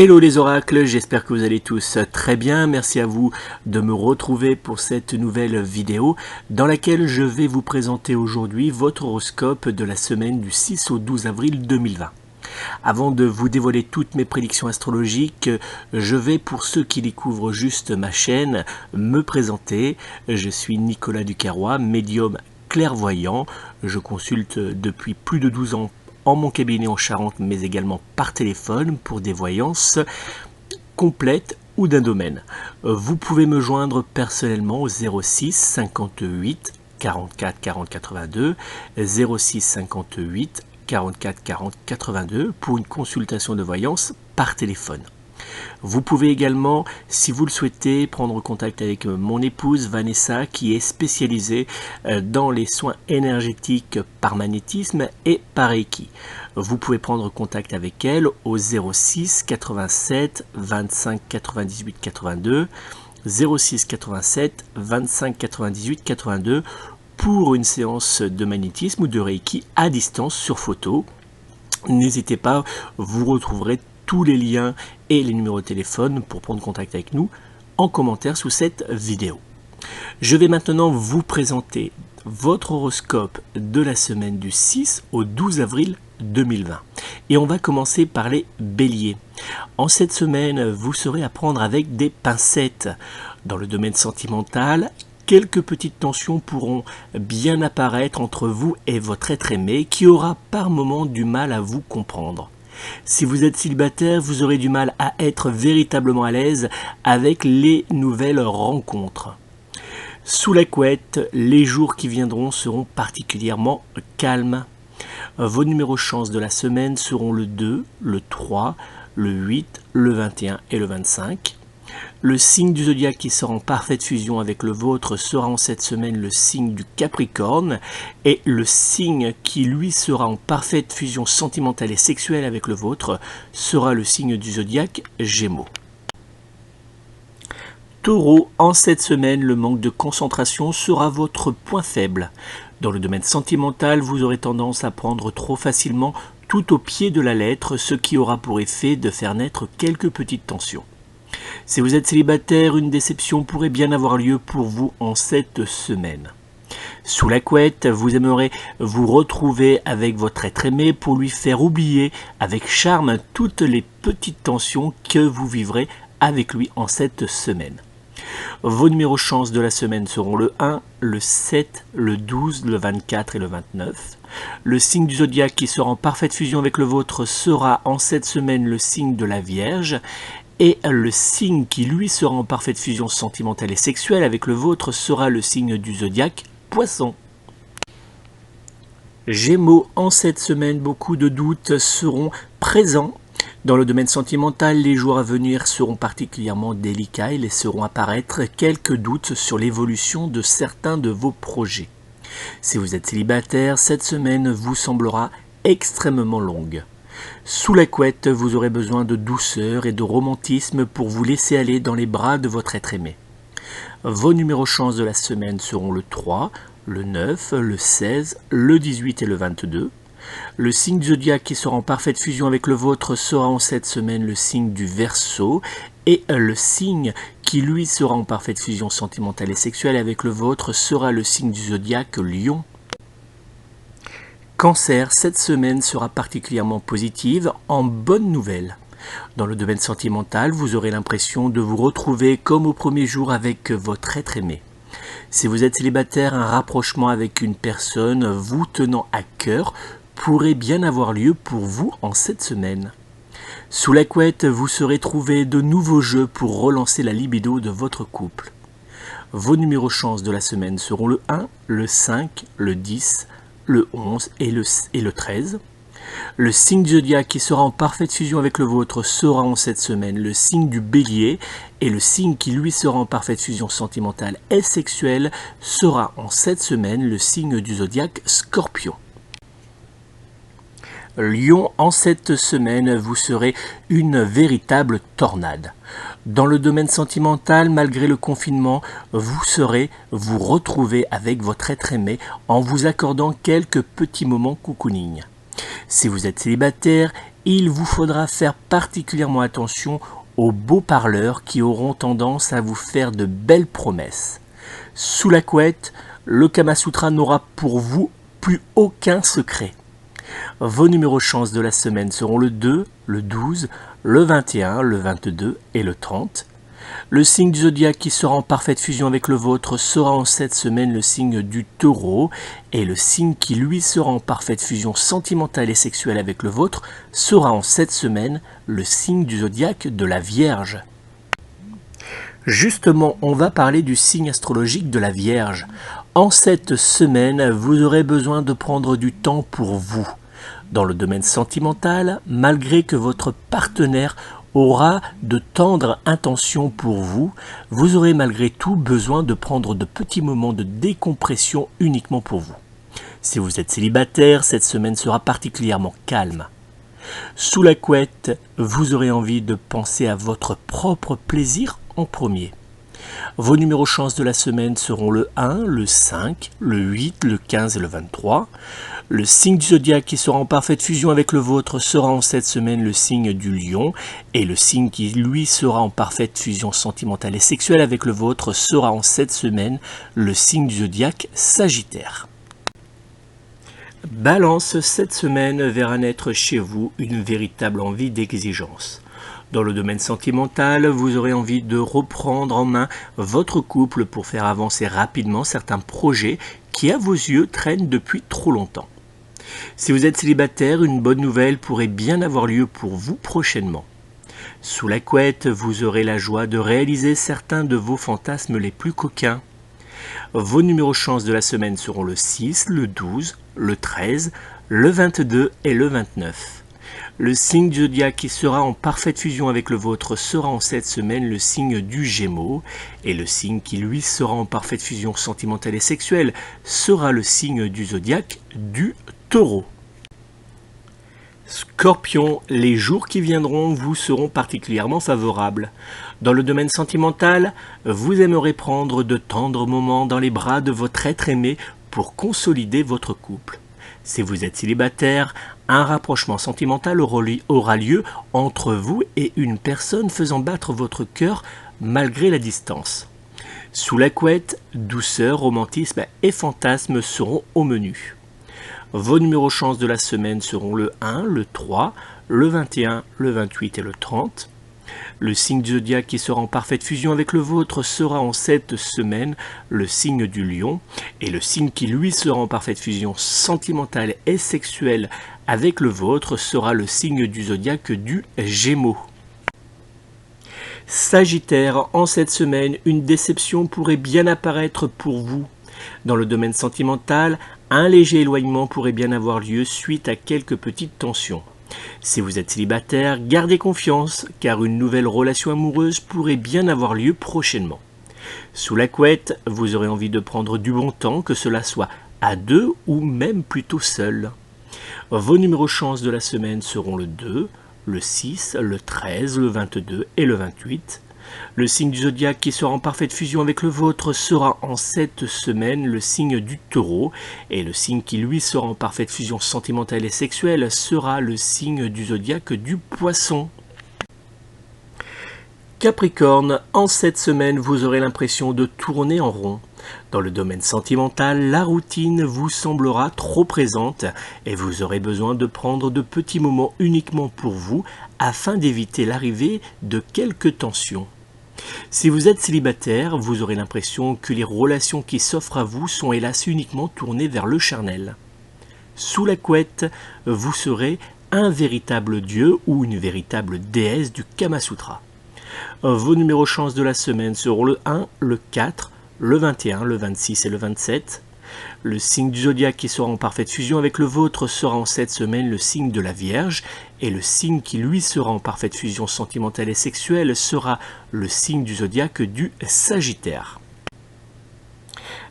Hello les oracles, j'espère que vous allez tous très bien. Merci à vous de me retrouver pour cette nouvelle vidéo dans laquelle je vais vous présenter aujourd'hui votre horoscope de la semaine du 6 au 12 avril 2020. Avant de vous dévoiler toutes mes prédictions astrologiques, je vais, pour ceux qui découvrent juste ma chaîne, me présenter. Je suis Nicolas Ducarrois, médium clairvoyant. Je consulte depuis plus de 12 ans en mon cabinet en Charente, mais également par téléphone pour des voyances complètes ou d'un domaine. Vous pouvez me joindre personnellement au 06 58 44 40 82, 06 58 44 40 82 pour une consultation de voyance par téléphone. Vous pouvez également, si vous le souhaitez, prendre contact avec mon épouse Vanessa qui est spécialisée dans les soins énergétiques par magnétisme et par Reiki. Vous pouvez prendre contact avec elle au 06 87 25 98 82, 06 87 25 98 82 pour une séance de magnétisme ou de Reiki à distance sur photo. N'hésitez pas, vous retrouverez tous les liens et les numéros de téléphone pour prendre contact avec nous en commentaire sous cette vidéo. Je vais maintenant vous présenter votre horoscope de la semaine du 6 au 12 avril 2020. Et on va commencer par les béliers. En cette semaine, vous saurez à prendre avec des pincettes. Dans le domaine sentimental, quelques petites tensions pourront bien apparaître entre vous et votre être aimé qui aura par moments du mal à vous comprendre. Si vous êtes célibataire, vous aurez du mal à être véritablement à l'aise avec les nouvelles rencontres. Sous la couette, les jours qui viendront seront particulièrement calmes. Vos numéros chance de la semaine seront le 2, le 3, le 8, le 21 et le 25. Le signe du zodiaque qui sera en parfaite fusion avec le vôtre sera en cette semaine le signe du Capricorne, et le signe qui lui sera en parfaite fusion sentimentale et sexuelle avec le vôtre sera le signe du zodiaque Gémeaux. Taureau, en cette semaine, le manque de concentration sera votre point faible. Dans le domaine sentimental, vous aurez tendance à prendre trop facilement tout au pied de la lettre, ce qui aura pour effet de faire naître quelques petites tensions. Si vous êtes célibataire, une déception pourrait bien avoir lieu pour vous en cette semaine. Sous la couette, vous aimerez vous retrouver avec votre être aimé pour lui faire oublier avec charme toutes les petites tensions que vous vivrez avec lui en cette semaine. Vos numéros chance de la semaine seront le 1, le 7, le 12, le 24 et le 29. Le signe du zodiaque qui sera en parfaite fusion avec le vôtre sera en cette semaine le signe de la Vierge. Et le signe qui lui sera en parfaite fusion sentimentale et sexuelle avec le vôtre sera le signe du zodiaque Poisson. Gémeaux, en cette semaine, beaucoup de doutes seront présents. Dans le domaine sentimental, les jours à venir seront particulièrement délicats et laisseront apparaître quelques doutes sur l'évolution de certains de vos projets. Si vous êtes célibataire, cette semaine vous semblera extrêmement longue. Sous la couette, vous aurez besoin de douceur et de romantisme pour vous laisser aller dans les bras de votre être aimé. Vos numéros chance de la semaine seront le 3, le 9, le 16, le 18 et le 22. Le signe du zodiaque qui sera en parfaite fusion avec le vôtre sera en cette semaine le signe du Verseau, et le signe qui lui sera en parfaite fusion sentimentale et sexuelle avec le vôtre sera le signe du zodiaque Lion. Cancer, cette semaine sera particulièrement positive en bonne nouvelle. Dans le domaine sentimental, vous aurez l'impression de vous retrouver comme au premier jour avec votre être aimé. Si vous êtes célibataire, un rapprochement avec une personne vous tenant à cœur pourrait bien avoir lieu pour vous en cette semaine. Sous la couette, vous saurez trouver de nouveaux jeux pour relancer la libido de votre couple. Vos numéros chance de la semaine seront le 1, le 5, le 10, le 11 et le 13. Le signe du zodiaque qui sera en parfaite fusion avec le vôtre sera en cette semaine le signe du Bélier, et le signe qui lui sera en parfaite fusion sentimentale et sexuelle sera en cette semaine le signe du zodiaque Scorpion. Lion, en cette semaine, vous serez une véritable tornade. Dans le domaine sentimental, malgré le confinement, vous saurez vous retrouver avec votre être aimé en vous accordant quelques petits moments cocooning. Si vous êtes célibataire, il vous faudra faire particulièrement attention aux beaux parleurs qui auront tendance à vous faire de belles promesses. Sous la couette, le Kama Sutra n'aura pour vous plus aucun secret. Vos numéros chance de la semaine seront le 2, le 12, le 21, le 22 et le 30. Le signe du zodiaque qui sera en parfaite fusion avec le vôtre sera en cette semaine le signe du Taureau, et le signe qui lui sera en parfaite fusion sentimentale et sexuelle avec le vôtre sera en cette semaine le signe du zodiaque de la Vierge. Justement, on va parler du signe astrologique de la Vierge. En cette semaine, vous aurez besoin de prendre du temps pour vous. Dans le domaine sentimental, malgré que votre partenaire aura de tendres intentions pour vous, vous aurez malgré tout besoin de prendre de petits moments de décompression uniquement pour vous. Si vous êtes célibataire, cette semaine sera particulièrement calme. Sous la couette, vous aurez envie de penser à votre propre plaisir en premier. Vos numéros chance de la semaine seront le 1, le 5, le 8, le 15 et le 23. Le signe du zodiaque qui sera en parfaite fusion avec le vôtre sera en cette semaine le signe du Lion, et le signe qui lui sera en parfaite fusion sentimentale et sexuelle avec le vôtre sera en cette semaine le signe du zodiaque Sagittaire. Balance, cette semaine verra naître chez vous une véritable envie d'exigence. Dans le domaine sentimental, vous aurez envie de reprendre en main votre couple pour faire avancer rapidement certains projets qui, à vos yeux, traînent depuis trop longtemps. Si vous êtes célibataire, une bonne nouvelle pourrait bien avoir lieu pour vous prochainement. Sous la couette, vous aurez la joie de réaliser certains de vos fantasmes les plus coquins. Vos numéros chance de la semaine seront le 6, le 12, le 13, le 22 et le 29. Le signe du zodiaque qui sera en parfaite fusion avec le vôtre sera en cette semaine le signe du Gémeaux, et le signe qui lui sera en parfaite fusion sentimentale et sexuelle sera le signe du zodiaque du Taureau. Scorpion, les jours qui viendront vous seront particulièrement favorables. Dans le domaine sentimental, vous aimerez prendre de tendres moments dans les bras de votre être aimé pour consolider votre couple. Si vous êtes célibataire, un rapprochement sentimental aura lieu entre vous et une personne faisant battre votre cœur malgré la distance. Sous la couette, douceur, romantisme et fantasme seront au menu. Vos numéros chance de la semaine seront le 1, le 3, le 21, le 28 et le 30. Le signe du zodiaque qui sera en parfaite fusion avec le vôtre sera en cette semaine le signe du Lion, et le signe qui lui sera en parfaite fusion sentimentale et sexuelle avec le vôtre sera le signe du zodiaque du Gémeaux. Sagittaire, en cette semaine, une déception pourrait bien apparaître pour vous. Dans le domaine sentimental, un léger éloignement pourrait bien avoir lieu suite à quelques petites tensions. Si vous êtes célibataire, gardez confiance, car une nouvelle relation amoureuse pourrait bien avoir lieu prochainement. Sous la couette, vous aurez envie de prendre du bon temps, que cela soit à deux ou même plutôt seul. Vos numéros chance de la semaine seront le 2, le 6, le 13, le 22 et le 28. Le signe du zodiaque qui sera en parfaite fusion avec le vôtre sera en cette semaine le signe du Taureau, et le signe qui lui sera en parfaite fusion sentimentale et sexuelle sera le signe du zodiaque du Poisson. Capricorne, en cette semaine, vous aurez l'impression de tourner en rond. Dans le domaine sentimental, la routine vous semblera trop présente et vous aurez besoin de prendre de petits moments uniquement pour vous afin d'éviter l'arrivée de quelques tensions. Si vous êtes célibataire, vous aurez l'impression que les relations qui s'offrent à vous sont hélas uniquement tournées vers le charnel. Sous la couette, vous serez un véritable dieu ou une véritable déesse du Kama Sutra. Vos numéros chance de la semaine seront le 1, le 4, le 21, le 26 et le 27. Le signe du zodiaque qui sera en parfaite fusion avec le vôtre sera en cette semaine le signe de la Vierge, et le signe qui lui sera en parfaite fusion sentimentale et sexuelle sera le signe du zodiaque du Sagittaire.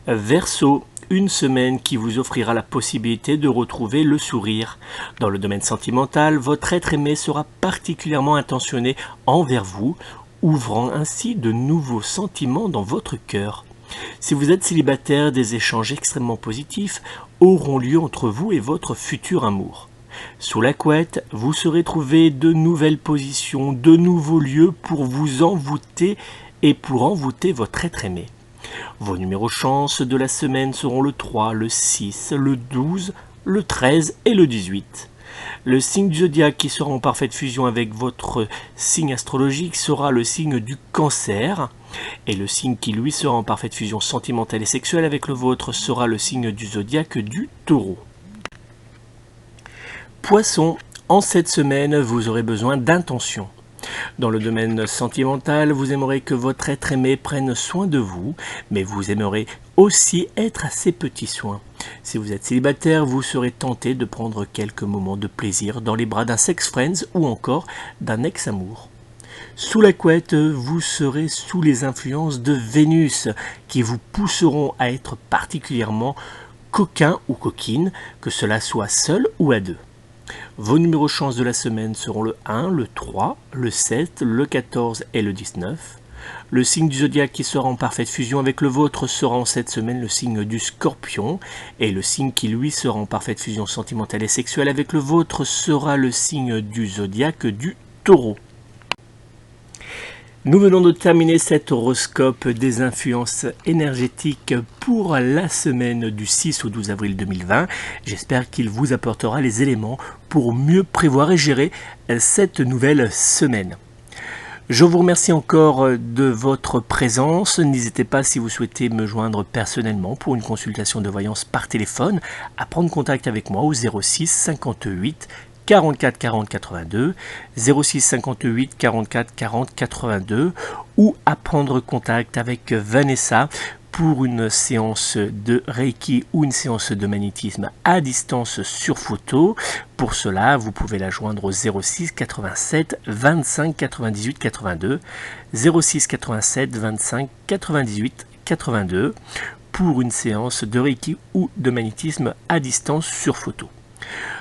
Verseau, une semaine qui vous offrira la possibilité de retrouver le sourire. Dans le domaine sentimental, votre être aimé sera particulièrement intentionné envers vous, ouvrant ainsi de nouveaux sentiments dans votre cœur. Si vous êtes célibataire, des échanges extrêmement positifs auront lieu entre vous et votre futur amour. Sous la couette, vous saurez trouver de nouvelles positions, de nouveaux lieux pour vous envoûter et pour envoûter votre être aimé. Vos numéros chance de la semaine seront le 3, le 6, le 12, le 13 et le 18. Le signe du zodiaque qui sera en parfaite fusion avec votre signe astrologique sera le signe du Cancer. Et le signe qui lui sera en parfaite fusion sentimentale et sexuelle avec le vôtre sera le signe du zodiaque du Taureau. Poisson, en cette semaine, vous aurez besoin d'intention. Dans le domaine sentimental, vous aimerez que votre être aimé prenne soin de vous, mais vous aimerez aussi être à ses petits soins. Si vous êtes célibataire, vous serez tenté de prendre quelques moments de plaisir dans les bras d'un sex friends ou encore d'un ex-amour. Sous la couette, vous serez sous les influences de Vénus qui vous pousseront à être particulièrement coquin ou coquine, que cela soit seul ou à deux. Vos numéros chance de la semaine seront le 1, le 3, le 7, le 14 et le 19. Le signe du zodiaque qui sera en parfaite fusion avec le vôtre sera en cette semaine le signe du Scorpion. Et le signe qui lui sera en parfaite fusion sentimentale et sexuelle avec le vôtre sera le signe du zodiaque du Taureau. Nous venons de terminer cet horoscope des influences énergétiques pour la semaine du 6 au 12 avril 2020. J'espère qu'il vous apportera les éléments pour mieux prévoir et gérer cette nouvelle semaine. Je vous remercie encore de votre présence. N'hésitez pas, si vous souhaitez me joindre personnellement pour une consultation de voyance par téléphone, à prendre contact avec moi au 06 58 44 40 82, 06 58 44 40 82 ou à prendre contact avec Vanessa pour une séance de Reiki ou une séance de magnétisme à distance sur photo. Pour cela, vous pouvez la joindre au 06 87 25 98 82, 06 87 25 98 82 pour une séance de Reiki ou de magnétisme à distance sur photo.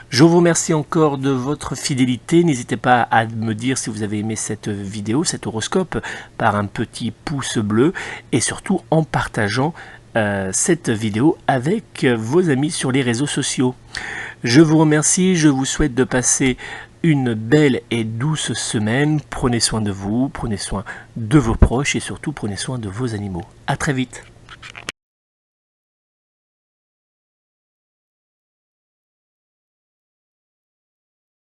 Je vous remercie encore de votre fidélité. N'hésitez pas à me dire si vous avez aimé cette vidéo, cet horoscope, par un petit pouce bleu et surtout en partageant cette vidéo avec vos amis sur les réseaux sociaux. Je vous remercie, je vous souhaite de passer une belle et douce semaine. Prenez soin de vous, prenez soin de vos proches et surtout prenez soin de vos animaux. À très vite.